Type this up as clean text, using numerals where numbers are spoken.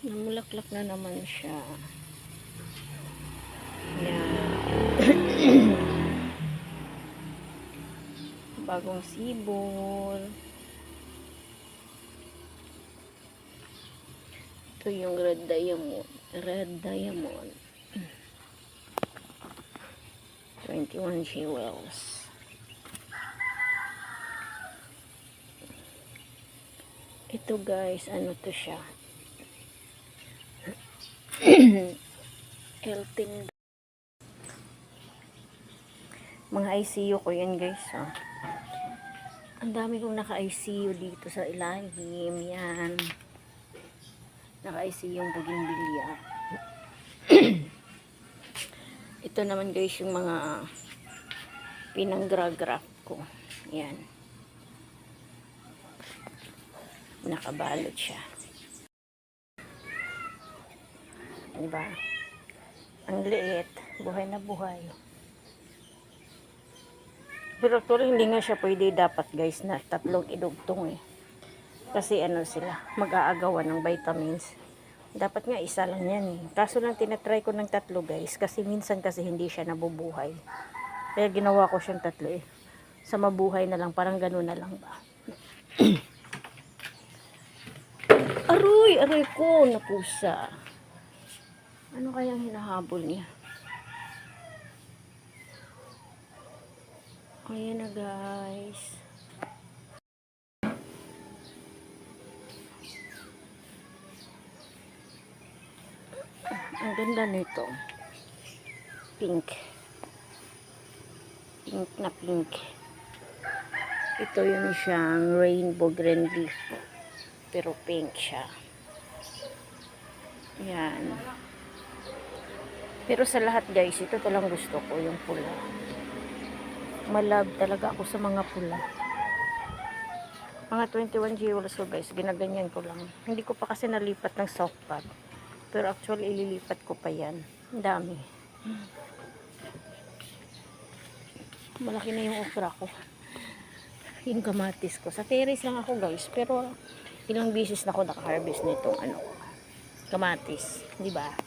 Namulaklak na naman siya. Yan. Bagong sibol. Ito yung red diamond. Red diamond. 21 jewels. Ito guys, ano to siya? Elting. Mga ICU ko yan guys. Oh. Ang dami kong naka-ICU dito sa ilalim. Yan. Naka-ICU yung bougainvillea. Ito naman guys yung mga pinanggragraf ko. Yan. Nakabalot siya. Diba? Ang liit. Buhay na buhay. Pero actually hindi nga siya pwede dapat guys na tatlong idugtong eh. Kasi ano sila, mag-aagawan ng vitamins. Dapat nga isa lang yan eh. Kaso lang tinatry ko ng tatlo guys. Kasi minsan kasi hindi siya nabubuhay. Kaya ginawa ko siyang tatlo eh. Sa mabuhay na lang, parang gano'n na lang ba. Aroy! Aroy ko! Napusa. Ano kayang hinahabol niya? Ayan na guys. Ang ganda nito. Pink. Pink na pink. Ito yun siyang rainbow green leaf. Pero pink siya. Yan. Pero sa lahat guys, ito talang gusto ko, yung pula. Malab talaga ako sa mga pula. Mga 21 jewels ko guys, ginaganyan ko lang. Hindi ko pa kasi nalipat ng soft pad. Pero actually, ililipat ko pa yan. Ang dami. Malaki na yung okra ko. Yung kamatis ko. Sa terrace lang ako guys. Pero ilang bisis na ako naka-harvest nitong ano, kamatis. Diba?